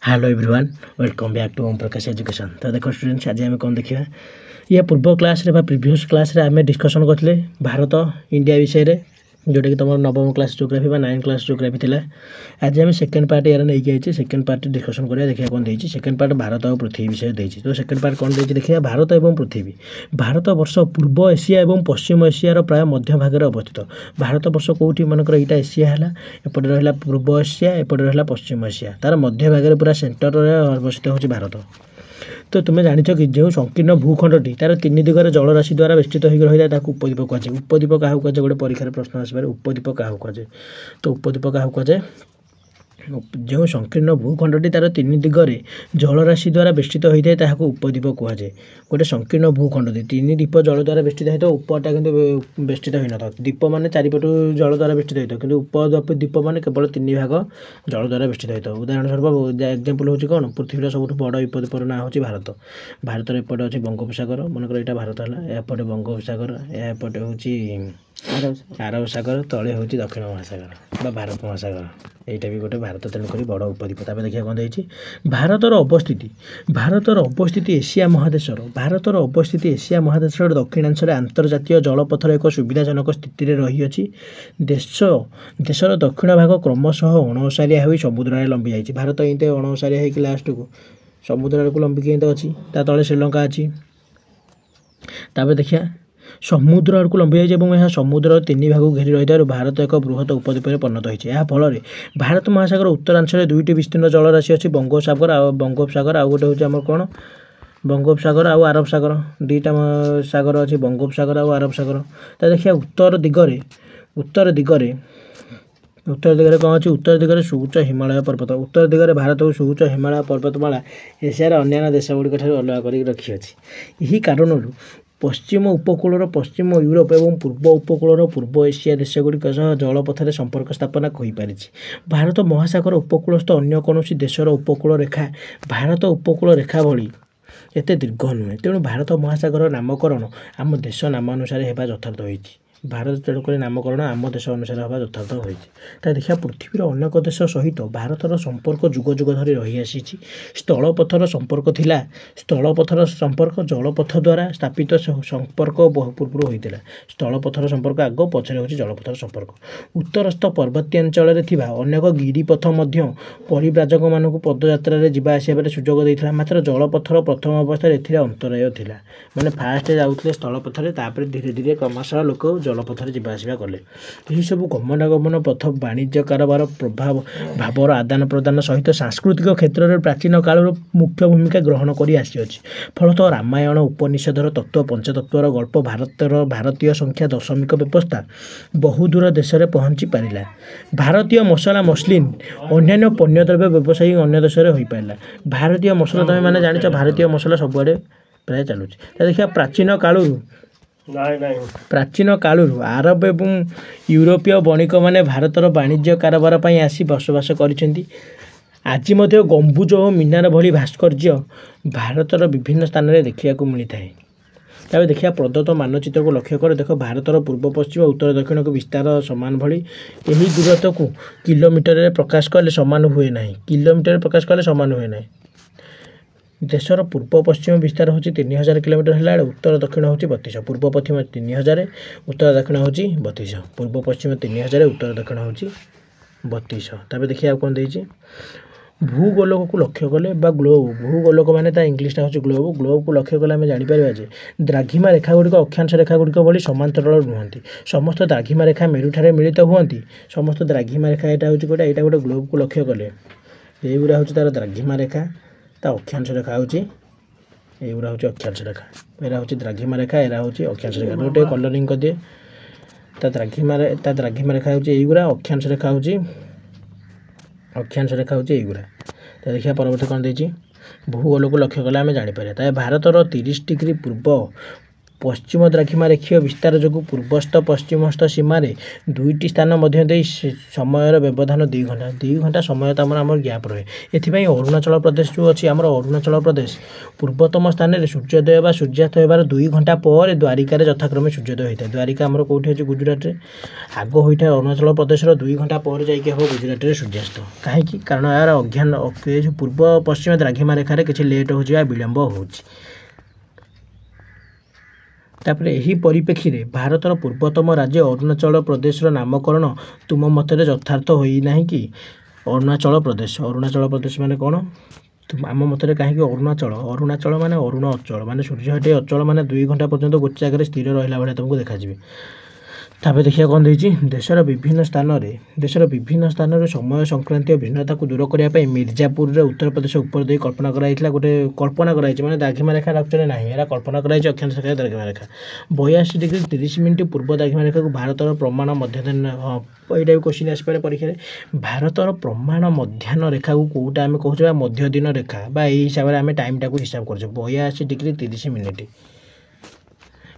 Hello everyone welcome back to Om Prakash education. तो देखो students आज आम कौन देखा या पूर्व क्लास रे प्रीवियस क्लास रे आम डिस्कसन करते भारत इंडिया विषय रे जोटा कि तुम नवम क्लास जियोग्राफी बा 9 क्लास जियोग्राफी थिला। आज आम सेकेंड पार्ट यार नहीं आई सेकेंड पार्ट डिस्कसन करिया देखिया कौन देछि। सेकेंड पार्ट भारत और पृथ्वी विषय देछि। तो सेकेंड पार्ट कौन देछि देखिया भारत एवं पृथ्वी। भारत वर्ष पूर्व एशिया एवं पश्चिम एशियार प्राय मध्य भाग में अवस्थित। भारत वर्ष कौटी मनकर यहाँ एशिया है एपटे रहा पूर्व एशिया एपटे रहा पश्चिम एशिया तार मध्य भाग में पूरा सेंटर अवस्थित हो भारत। तो तुम्हें जानिछ कि जो संकीर्ण भूखंडी तार तीन दिगरे जलराशि द्वारा बेष्टित हो रही है उपद्वीप कहुए। उपद्वीप क्या कहुए गोटे परीक्षा प्रश्न आसपारे उपद्वीप क्या कहुए। तो उपद्वीप क्या कहुए जो संकीर्ण भूखंडी तार तीन दिगरे जलराशि द्वारा बेष्टित होता है ताकू उपद्वीप कहुए। गोटे संकीर्ण भूखंड तीन द्वीप जल द्वारा बेष्टित होता है उपटा कि बेष्टित हो न द्वीप मान चारिपटू जल द्वारा बेष्टित होता है कि उपद्वीप मान केवल तीन भाग जल द्वारा बेष्टित होता है। उदाहरण स्वरूप एग्जांपल हूँ कौन पृथ्वीर सब बड़ उपद्वीपर ना हूँ भारत। भारत एपटे अच्छे बंगोपसागर मनकर यहाँ भारत है एपटे बंगोपसागर एपटे हूँ आरब सागर तले हूँ दक्षिण महासागर भारत महासागर यहाँ भी गोटे भारत तेणुक बड़ उपद्वीप। देखिए कौन देखिए भारतर अवस्थिति एशिया महादेशर भारतर अवस्थिति एशिया महादेशर दक्षिणांश आंतर्जातीय जलपथर एक सुविधाजनक स्थित रही। देशर दक्षिण भाग क्रमशः अणओसारिया हो समुद्र लंबी जाइए। भारत ये अणओसारिया हो लास्ट को समुद्र को लंबिकी अच्छी तले श्रीलंका अच्छी। देखिए समुद्र को लंबी जाए समुद्र तीन भाग घेरी रही भारत एक बृहत उपद्वीप परिणत होती है। फल भारत महासागर उत्तरांचल दुईटी विस्तीर्ण जलराशि अच्छी बंगोपसागर आ गोटे हूँ आम कौन बंगोपसागर आ अरब सागर दुईटा सागर अच्छी बंगोपसागर आ अरब सागर। तो देखिए उत्तर दिगरे कौन अच्छी उत्तर दिगरे सुउच्च हिमालय पर्वत उत्तर दिगरे भारत को सुउच्च हिमालय पर्वतमाला एशियार अन्य देशगुड़िक अलग कर रखी अच्छी। यही कारण पश्चिम उपकूल पश्चिम यूरोप और पूर्व उपकूल पूर्व एशिया देशगुड़िक जलपथर संपर्क स्थापना हो पारी। भारत महासागर उपकूलस्थ अन्य कौन देशर उपकूल रेखा भारत उपकूल रेखा भली एते दीर्घ नुहे। तेणु भारत महासागर नामकरण आम देश नाम अनुसार होगा यथार्थ होती। भारत तेणुक नामकरण आम देश अनुसार होगा यथार्थ होती। देखिए पृथ्वीर अनेक देश सहित भारतर संपर्क जुग जुग धरी रही आसी। स्थलपथर संपर्क थिला स्थलपथर संपर्क जलपथ द्वारा स्थापित संपर्क पूर्व होता। स्थलपथर संपर्क आग पछरे होची जलपथर संपर्क। उत्तरस्थ पर्वत्यांचल अनेक गिरिपथ परिव्राजक मानक पदयात्रा जावा आसबार सुजोग देता। मात्र जलपथर प्रथम अवस्था ए अंतराय थिला माने फास्ट जाऊे स्थलपथर तापर धीरे धीरे क्रमशः लोक जलपथर जावासवा कले। यही सब गमनागमन पथ वाणिज्य कारोबार प्रभाव भावर आदान प्रदान सहित सांस्कृतिक क्षेत्र में प्राचीन काल मुख्य भूमिका ग्रहण कर आसी। फलतः रामायण उपनिषदर तत्व पंचतत्वर गल्प भारतीय संख्या दशमिक व्यवस्था बहुदूर देश में पहुँची पारा। भारतीय मसला मसलिन अन्य पण्यद्रव्य व्यवसायी अन्य देश में हो पारा। भारतीय मसला तुम मैंने जान भारतीय मसला सबुआड़े प्राय चलुची। देखिए प्राचीन कालू आरब एवं यूरोपीय बणिक मैंने भारतर वाणिज्य कारोबार पर आसी बसवास कर। आज गंबुज और मीनार भली भास्कर्य भारतर विभिन्न स्थान में देखा मिलता है। तब देखिए प्रदत्त मानचित्र को लक्ष्य कर देख भारतर पूर्व पश्चिम उत्तर दक्षिण को विस्तार सामान भली यही दूरत्व को किलोमीटर प्रकाश कले सामान हुए ना किलोमीटर प्रकाश कले सामान हुए ना। देशर पूर्व पश्चिम विस्तार हूँ 3000 किलोमीटर है उत्तर दक्षिण हूँ 3200 पूर्व पश्चिम 3000 उत्तर दक्षिण हूँ 3200 पूर्व पश्चिम 3000 उत्तर दक्षिण हूँ 3200। तब देखिए आप कौन देती भूगोलक को लक्ष्य कले ग्लोब भूगोलक माने इंग्लीश हूँ ग्लोब ग्लोब को लक्ष्य कले आम जापर जे द्राघिमा रेखा गुड़िक अक्षांश रेखा गुड़िक भली समांतराल नुहति। समस्त द्राघिमा रेखा मेरुठारे मिलित हुअति। समस्त द्राघिमा रेखा यहाँ हूँ गोटे यहाँ गोटे ग्लोब को लक्ष्य कले युरा हूँ तार द्राघिमा रेखा अक्षांश रेखा हूँ युरा हूँ अक्षांश रेखा एरा हूँ द्राघिमा रेखा एरा हूँ अक्षांश रेखा गोटे कलरिंग कर दिए द्राघिमा रेखा हूँ युरा अक्षांश रेखा हूँ युरा। तो देखिए परवर्ती कौन देती भूगोल को लक्ष्य कले आम जापर। तब भारतर 30 डिग्री पूर्व पश्चिम द्राघिमा रेखीय विस्तार जो पूर्वस्थ पश्चिमस्थ सीमार दुईटी स्थान मध्य समय व्यवधान 2 घंटा समय आम गैप रहे एथिपाई अरुणाचल प्रदेश जो अच्छी आम अरुणाचल प्रदेश पूर्वतम स्थान में सूर्योदय व सूर्यास्त होबार 2 घंटा पर द्वारिकार यथाक्रमे सूर्योदय होता है। द्वारिका आमर कौटी अच्छे गुजरात में आग होता है अरुणाचल प्रदेश 2 घंटा पर जाइए हम गुजरात में सूर्यास्त कहीं कारण यार अज्ञान पूर्व पश्चिम द्राघिमा रेखार किसी लेट हो विलंब हो। तापर यही परिप्रेक्षी में भारतर पूर्वतम राज्य अरुणाचल प्रदेश नामकरण तुम मत यथार्थ होना कि अरुणाचल प्रदेश माने कौन आम मत कहीं अरुणाचल माने अरुण अचल माने सूर्य अचल माने 2 घंटा पर्यंत गोटे जगह स्थिर रहा भाई तुमको देखा। तापर देखिए कौन देती देशर विभिन्न स्थान में समय संक्रांतीय भिन्नता को दूर करने मिर्जापुर रे उत्तर प्रदेश ऊपर दे कल्पना कराइला गोटे कल्पना कराई माने द्राघिमा रेखा एक्चुअली ना एरा कल्पना कराई अक्षांश रेखा द्राघिमा रेखा 82 डिग्री 30 मिनिट पूर्व द्राघिमा रेखा को भारतर प्रमाण मध्याह्न हाँ यहाँ भी क्वेश्चन आसपे परीक्षा भारतर प्रमाण मध्याह्न रेखा को कौटा आम कहे मध्य दिन रेखा यही हिसाब से आम टाइमटा को हिसाब कर 82 डिग्री 30 मिनिट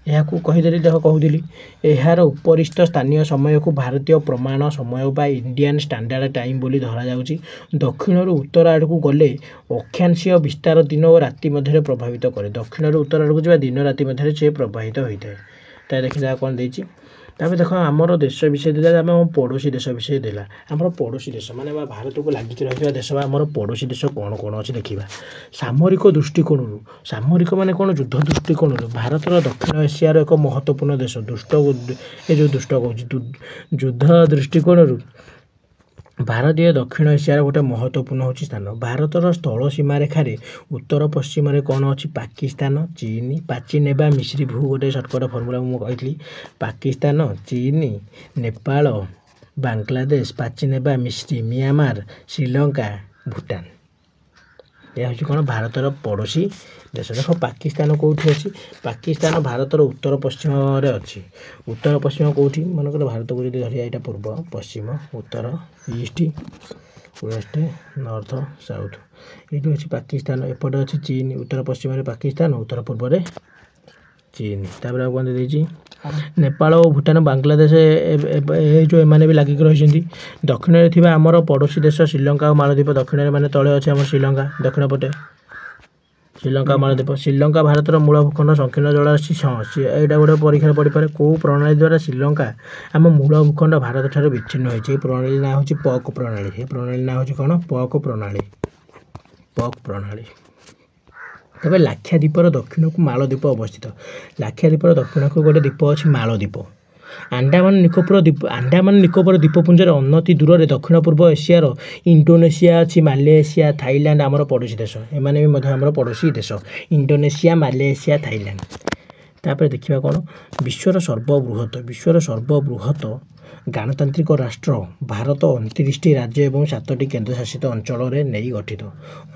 यह कहीदेली देख कहूली यार उपरिस्थ स्थानीय समय को भारतीय प्रमाण समय बा इंडियन स्टैंडर्ड टाइम बोली धरा जाउची। दक्षिण उत्तर आड़ को गले अक्षांशीय विस्तार दिन और राति मध्य प्रभावित करे दक्षिण उत्तर आड़ को जा दिन राति मध्य से प्रभावित होता है। तो देखिए कौन देती तापर देख आमर देश विषय देला आम पड़ोशी देश विषय देला आमर पड़ोशी देश माने भारत को लगिक रही देश आमर पड़ोशी देश कौन कौन अच्छे देखा सामरिक दृष्टिकोण सामरिक माने कौन युद्ध दृष्टिकोण भारतर दक्षिण एशियार एक महत्वपूर्ण देश ये जो दुष्ट कहूँ युद्ध दृष्टिकोण भारतीय दक्षिण एशियार गोटे महत्वपूर्ण हूँ स्थान भारतर स्थल सीमा रेखार उत्तर पश्चिम कौन अच्छी पाकिस्तान चीन प्राचीन एवं मिश्री भू गोटे सर्टकट फर्मुला मुझे पाकिस्तान चीन नेपाल बांग्लादेश प्राचीन एवं मिश्री म्यांमार श्रीलंका भूटान यह हूँ कौन भारतर पड़ोशी देश देख पाकिस्तान कौटी अच्छी पाकिस्तान भारतर उत्तर पश्चिम अच्छी उत्तर पश्चिम कौटी मनकर भारत को जब धरिया यहाँ पूर्व पश्चिम उत्तर ईस्ट वेस्ट नॉर्थ साउथ ये अच्छी पाकिस्तान एपटे अच्छी चीन उत्तर पश्चिम पाकिस्तान उत्तर पूर्व चीन तापर कौन देती नेपाल और भूटान बांग्लादेश जो एमाने भी लागिक रही दक्षिण में आमर पड़ोशी देश श्रीलंका और मालद्वीप दक्षिण में तले अच्छे आम श्रीलंका दक्षिण पटे श्रीलंका मालद्वीप श्रीलंका भारतर मूल भूखंड संकीर्ण जलराशि यहाँ गोटे परीक्षा पड़ पाए कौ प्रणाली द्वारा श्रीलंका आम मूल भूखंड भारत ठार विच्छिन्न होती प्रणाली ना हूँ पक प्रणाली ये प्रणाली ना हूँ कौन पक प्रणाली तब लाक्षाद्वीपर दक्षिण को मालद्वीप अवस्थित लाक्षाद्वीपर दक्षिण को गोटे द्वीप अच्छी मालद्वीप आंडामान निकोबर द्वीपपुंजर अनति दूर में दक्षिण पूर्व एशियार इंडोनेशिया अच्छी मालयेशिया थाईलैंड आमर पड़ोशी देश एमाने भी आमर पड़ोशी देश इंडोनेशिया मालयेशिया थाईलैंड तापर देखिए कौन विश्वर सर्वबृहत गणतांत्रिक राष्ट्र भारत 29टी राज्य और 7टी केन्द्रशासित अंचल नहीं गठित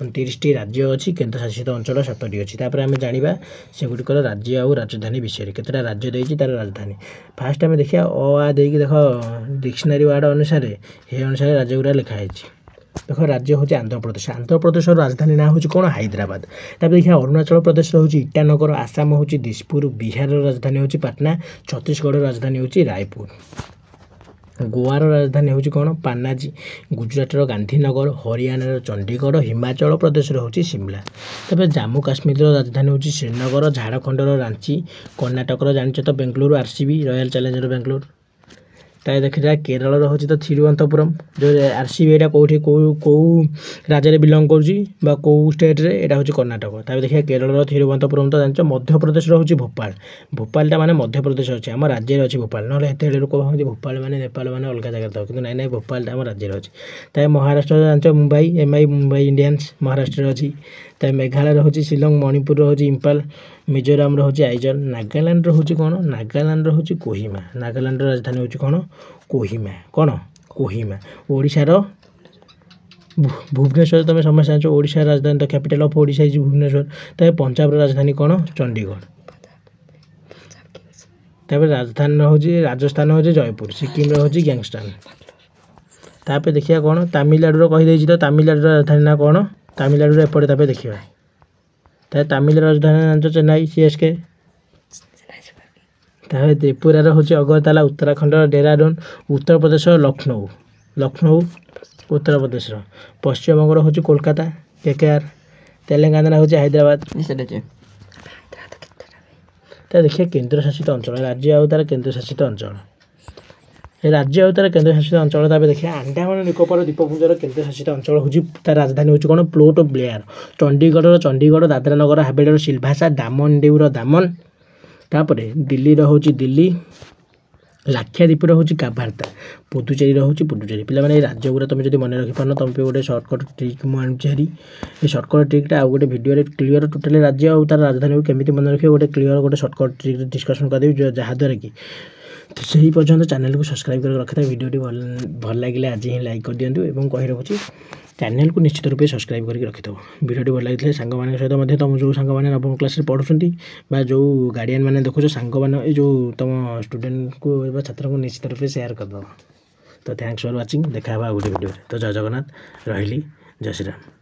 29टी राज्य अच्छी केन्द्रशासित अंचल 7टी अच्छी तापर आम जाना सेगुड़िकर राज्य और राजधानी विषय केतटा राज्य देती तार राजधानी फास्ट आम देखिए आ देख देख डिक्शनरी वार्ड अनुसार ये अनुसार राज्य गुरा लिखाई देख राज्य हूँ आंध्र प्रदेश राजधानी ना हूँ कौन हैदराबाद तापर देखिए अरुणाचल प्रदेश हूँ ईटानगर आसाम हूँ दिसपुर बिहार राजधानी हूँ पाटना छत्तीसगढ़ राजधानी हूँ रायपुर गोवार राजधानी हूँ कौन पानाजी गुजरातर गांधीनगर हरियाणार चंडीगढ़ हिमाचल प्रदेश हूँ शिमला तब जम्मू काश्मीर राजधानी हूँ श्रीनगर झारखंडर रांची कर्णाटकर जानिच तो Bengaluru RCB royal challenger Bengaluru ताकि देखा केरल हूँ तो थिरुवनंतपुरम जो आरसीबी यहाँ कौटी कौ राज्य बिलंग कर कौ स्टेट रे यहाँ हूँ कर्णाटक ताकि देखिए केरल थिरुवनंतपुरम तो जान मध्यप्रदेश हूँ भोपालटा माने मध्यप्रदेश अच्छे आम राज्य अच्छी भोपाल ना एत लोक भावती भोपाल माने नेपाल माने अलग जगह था कि ना भोपालटा आम राज्य अच्छे ताकि महाराष्ट्र जान मुंबई एमआई मुंबई इंडियंस महाराष्ट्र अच्छी ताकि मेघालय हूँ शिलंग मणिपुर हूँ इम्फाल मिजोराम हूँ आइजल नागालैंड हूँ कौन नागालैंड हूँ कोहिमा नागालैंड राजधानी हूँ कौन कोहिमा ओडिशार भुवनेश्वर तुम समस्या जान ओडिशा राजधानी तो capital of Odisha is Bhubaneswar तब पंजाब राजधानी कौन चंडीगढ़ तब राजधानी हूँ राजस्थान हूँ जयपुर सिक्किम हूँ गैंगस्टन तापर देखिए कौन तमिलनाडु कहीदे तो तमिलनाडु राजधानी ना कौन तमिलनाडु एपटे तापर देखा तमिलनाडु राजधानी जान चेन्नई सीएसके ତାପରେ ତ୍ରିପୁରାର ହେଉଛି ଅଗରତାଲା, ଉତ୍ତରାଖଣ୍ଡର ଡେରାଡୁନ, ଉତ୍ତରପ୍ରଦେଶର ଲକ୍ଷ୍ନୌ ଉତ୍ତରପ୍ରଦେଶର, ପଶ୍ଚିମବଙ୍ଗର ହେଉଛି କୋଲକାତା କେକେଆର, ତେଲେଙ୍ଗାନାର ହେଉଛି ହାଇଦ୍ରାବାଦ। ତା ଦେଖିବା କେନ୍ଦ୍ରଶାସିତ ଅଞ୍ଚଳ ରାଜ୍ୟ ଆଉ ତାର କେନ୍ଦ୍ରଶାସିତ ଅଞ୍ଚଳ ରାଜ୍ୟ ଆଉ ତାର କେନ୍ଦ୍ରଶାସିତ ଅଞ୍ଚଳ। ତାପରେ ଦେଖିବା ଆଣ୍ଡାମାନ ନିକୋବର ଦ୍ୱୀପପୁଞ୍ଜର କେନ୍ଦ୍ରଶାସିତ ଅଞ୍ଚଳ ହେଉଛି ତାର ରାଜଧାନୀ ହେଉଛି କ'ଣ ପୋର୍ଟ ବ୍ଲେୟାର, ଚଣ୍ଡିଗଡ଼ର ଚଣ୍ଡିଗଡ଼, ଦାଦ୍ରାନଗର ହାବେଳିର ସିଲଭାସା, ଦାମନ ଡିଉର ଦାମନ, ତାପରେ ଦିଲ୍ଲୀର ହେଉଛି ଦିଲ୍ଲୀ, ଲାକ୍ଷାଦ୍ୱୀପର ହେଉଛି କାଭାର୍ତ୍ତା, ପୁଦୁଚେରୀର ହେଉଛି ପୁଦୁଚେରୀ। ପିଲାମାନେ এই ରାଜ୍ୟଗୁଡ଼ା ତୁମେ ଯଦି ମନେ ରଖିପାରୁନ ତୁମ ପାଇଁ ଗୋଟେ ସର୍ଟକଟ୍ ଟ୍ରିକ୍ ମୁଁ ଆଣୁଛି ହେରି। এই ସର୍ଟକଟ୍ ଟ୍ରିକ୍ଟା ଆଉ ଗୋଟେ ଭିଡ଼ିଓରେ କ୍ଲିୟର ଟୋଟାଲି ରାଜ୍ୟ ଆଉ ତାର ରାଜଧାନୀକୁ କେମିତି ମନେ ରଖିବ ଗୋଟେ କ୍ଲିୟର ଗୋଟେ ସର୍ଟକଟ୍ ଟ୍ରିକ୍ ଡିସ୍କସନ୍ କରିଦେବି, ଯାହାଦ୍ୱାରା କି ସେହି ପର୍ଯ୍ୟନ୍ତ ଚ୍ୟାନେଲକୁ ସବସ୍କ୍ରାଇବ୍ କରି ରଖିଥାଏ। ଭିଡ଼ିଓଟି ଭଲ ଲାଗିଲେ ଆଜି ହିଁ ଲାଇକ୍ କରିଦିଅନ୍ତୁ ଏବଂ କହି ରଖୁଛି ଚ୍ୟାନେଲକୁ ନିଶ୍ଚିତ ରୂପେ ସବସ୍କ୍ରାଇବ୍ କରିକି ରଖିଥାଉ। ଭିଡ଼ିଓଟି ଭଲ ଲାଗିଥିଲେ ସାଙ୍ଗମାନଙ୍କ ସହିତ ମଧ୍ୟ ତୁମ ଯେଉଁ ସାଙ୍ଗମାନେ ନବମ କ୍ଲାସରେ ପଢ଼ୁଛନ୍ତି ବା ଯେଉଁ ଗାର୍ଡ଼ିଆନ୍ ମାନେ ଦେଖୁଛ ସାଙ୍ଗମାନେ ଏଇ ଯେଉଁ ତୁମ ଷ୍ଟୁଡେଣ୍ଟକୁ ବା ଛାତ୍ରଙ୍କୁ ନିଶ୍ଚିତ ରୂପେ ସେୟାର କରିଦେବ। ତ ଥ୍ୟାଙ୍କସ୍ ଫର୍ ୱାଚିଂ, ଦେଖା ହେବା ଆଉ ଗୋଟେ ଭିଡ଼ିଓରେ। ତ ଜୟ ଜଗନ୍ନାଥ, ରହିଲି, ଜୟ ଶ୍ରୀରାମ।